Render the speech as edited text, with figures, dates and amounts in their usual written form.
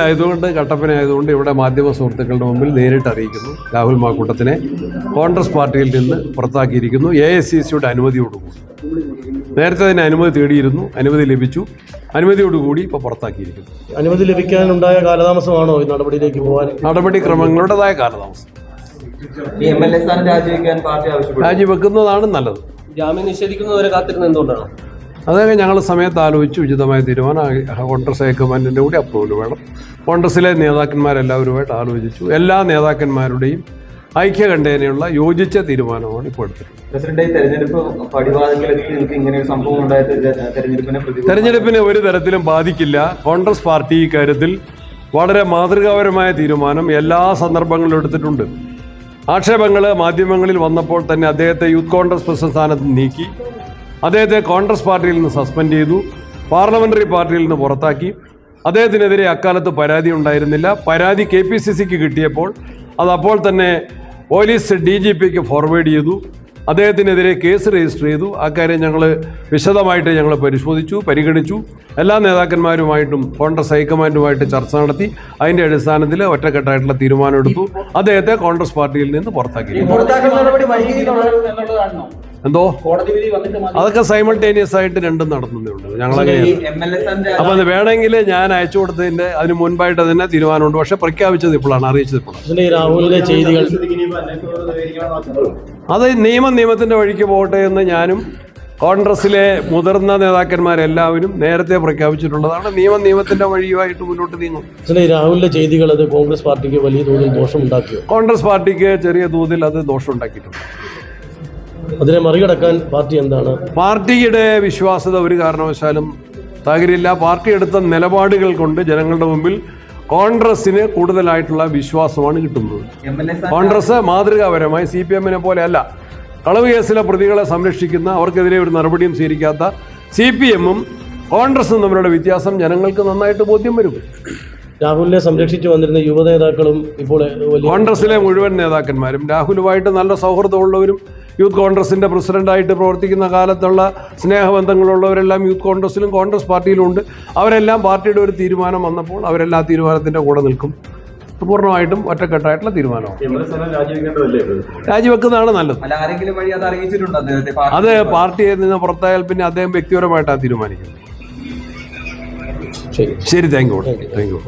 ആയതുകൊണ്ട് കട്ടപ്പനയായതുകൊണ്ട് ഇവിടെ മാധ്യമ സുഹൃത്തുക്കളുടെ മുമ്പിൽ നേരിട്ട് അറിയിക്കുന്നു. രാഹുൽ മാക്കൂട്ടത്തിനെ കോൺഗ്രസ് പാർട്ടിയിൽ നിന്ന് പുറത്താക്കിയിരിക്കുന്നു. AICCയുടെ അനുമതിയോടുകൂടി. നേരത്തെ തന്നെ അനുമതി തേടിയിരുന്നു, അനുമതി ലഭിച്ചു. അനുമതിയോടുകൂടി ഇപ്പോൾ പുറത്താക്കിയിരിക്കുന്നു. അനുമതി ലഭിക്കാനുണ്ടായ കാലതാമസമാണോ ഈ നടപടിയിലേക്ക് പോകാൻ? നടപടിക്രമങ്ങളുടേതായ കാലതാമസം. രാജിവെക്കുന്നതാണ് നല്ലത്. ജാമ്യം നിഷേധിക്കുന്നവരെ കാത്തിരുന്നത് എന്തുകൊണ്ടാണ്? അതൊക്കെ ഞങ്ങൾ സമയത്ത് ആലോചിച്ച് ഉചിതമായ തീരുമാനം കോൺഗ്രസ് ഹൈക്കമാൻഡിൻ്റെ കൂടി അപ്രൂവൽ വേണം. കോൺഗ്രസിലെ നേതാക്കന്മാരെല്ലാവരുമായിട്ട് ആലോചിച്ചു. എല്ലാ നേതാക്കന്മാരുടെയും ഐക്യകണ്ഠേനയുള്ള യോജിച്ച തീരുമാനമാണ് ഇപ്പോൾ എടുത്തിട്ടുള്ളത്. തെരഞ്ഞെടുപ്പിനെ ഒരു തരത്തിലും ബാധിക്കില്ല. കോൺഗ്രസ് പാർട്ടി ഇക്കാര്യത്തിൽ വളരെ മാതൃകാപരമായ തീരുമാനം എല്ലാ സന്ദർഭങ്ങളിലും എടുത്തിട്ടുണ്ട്. ആക്ഷേപങ്ങൾ മാധ്യമങ്ങളിൽ വന്നപ്പോൾ തന്നെ അദ്ദേഹത്തെ യൂത്ത് കോൺഗ്രസ് പ്രസിഡന്റ് സ്ഥാനത്ത് നീക്കി, അദ്ദേഹത്തെ കോൺഗ്രസ് പാർട്ടിയിൽ നിന്ന് സസ്പെൻഡ് ചെയ്തു, പാർലമെന്ററി പാർട്ടിയിൽ നിന്ന് പുറത്താക്കി. അദ്ദേഹത്തിനെതിരെ അക്കാലത്ത് പരാതി ഉണ്ടായിരുന്നില്ല. പരാതി KPCCക്ക് കിട്ടിയപ്പോൾ അതപ്പോൾ തന്നെ പോലീസ് DGPക്ക് ഫോർവേഡ് ചെയ്തു. അദ്ദേഹത്തിനെതിരെ കേസ് രജിസ്റ്റർ ചെയ്തു. അക്കാര്യം ഞങ്ങൾ വിശദമായിട്ട് ഞങ്ങൾ പരിശോധിച്ചു, പരിഗണിച്ചു. എല്ലാ നേതാക്കന്മാരുമായിട്ടും കോൺഗ്രസ് ഹൈക്കമാൻഡുമായിട്ട് ചർച്ച നടത്തി. അതിൻ്റെ അടിസ്ഥാനത്തിൽ ഒറ്റക്കെട്ടായിട്ടുള്ള തീരുമാനമെടുത്തു. അദ്ദേഹത്തെ കോൺഗ്രസ് പാർട്ടിയിൽ നിന്ന് പുറത്താക്കി. എന്തോ അതൊക്കെ സൈമൾട്ടേനിയസ് ആയിട്ട് രണ്ടും നടത്തുന്നുണ്ട്. ഞങ്ങളങ്ങനെ അപ്പൊ അത് വേണമെങ്കിൽ ഞാൻ അയച്ചു കൊടുത്തതിന്റെ അതിന് മുൻപായിട്ട് തന്നെ തീരുമാനമുണ്ട്. പക്ഷെ പ്രഖ്യാപിച്ചത് ഇപ്പോഴാണ്, അറിയിച്ചത് ഇപ്പോഴാണ്. രാഹുലിന്റെ ചെയ്തികൾ അത് നിയമത്തിന്റെ വഴിക്ക് പോകട്ടെ എന്ന് ഞാനും കോൺഗ്രസിലെ മുതിർന്ന നേതാക്കന്മാരെല്ലാവരും നേരത്തെ പ്രഖ്യാപിച്ചിട്ടുള്ളതാണ്. നിയമത്തിന്റെ വഴിയുമായിട്ട് മുന്നോട്ട് നീങ്ങും. രാഹുലിന്റെ ചെയ്തികൾ അത് കോൺഗ്രസ് പാർട്ടിക്ക് വലിയ തോതിൽ ദോഷമുണ്ടാക്കിയോ? കോൺഗ്രസ് പാർട്ടിക്ക് ചെറിയ തോതിൽ അത് ദോഷമുണ്ടാക്കിയിട്ടുണ്ട്. അതിനെ മറികടക്കാൻ പാർട്ടി എന്താണ്? പാർട്ടിയുടെ വിശ്വാസ്യത ഒരു കാരണവശാലും തകരില്ല. പാർട്ടി എടുത്ത നിലപാടുകൾ കൊണ്ട് ജനങ്ങളുടെ മുമ്പിൽ കോൺഗ്രസിന് കൂടുതലായിട്ടുള്ള വിശ്വാസമാണ് കിട്ടുന്നത്. കോൺഗ്രസ് മാതൃകാപരമായി CPM-നെ പോലെയല്ല. കളവ് കേസിലെ പ്രതികളെ സംരക്ഷിക്കുന്ന, അവർക്കെതിരെ ഒരു നടപടിയും സ്വീകരിക്കാത്ത CPM-ഉം കോൺഗ്രസും തമ്മിലുള്ള വ്യത്യാസം ജനങ്ങൾക്ക് നന്നായിട്ട് ബോധ്യം വരും. രാഹുലിനെ സംരക്ഷിച്ചു വന്നിരുന്ന യുവനേതാക്കളും ഇപ്പോൾ കോൺഗ്രസിലെ മുഴുവൻ നേതാക്കന്മാരും രാഹുലുമായിട്ട് നല്ല സൗഹൃദമുള്ളവരും യൂത്ത് കോൺഗ്രസിന്റെ പ്രസിഡന്റായിട്ട് പ്രവർത്തിക്കുന്ന കാലത്തുള്ള സ്നേഹബന്ധങ്ങളുള്ളവരെല്ലാം യൂത്ത് കോൺഗ്രസിലും കോൺഗ്രസ് പാർട്ടിയിലും ഉണ്ട്. അവരെല്ലാം പാർട്ടിയുടെ ഒരു തീരുമാനം വന്നപ്പോൾ അവരെല്ലാം തീരുമാനത്തിന്റെ കൂടെ നിൽക്കും. പൂർണ്ണമായിട്ടും ഒറ്റക്കെട്ടായിട്ടുള്ള തീരുമാനമാണ്. രാജിവെക്കുന്നതാണ് നല്ലത്. അത് പാർട്ടിയിൽ നിന്ന് പുറത്തായാൽ പിന്നെ അദ്ദേഹം വ്യക്തിപരമായിട്ടാണ് തീരുമാനിക്കുന്നത്. ശരി, താങ്ക് യു.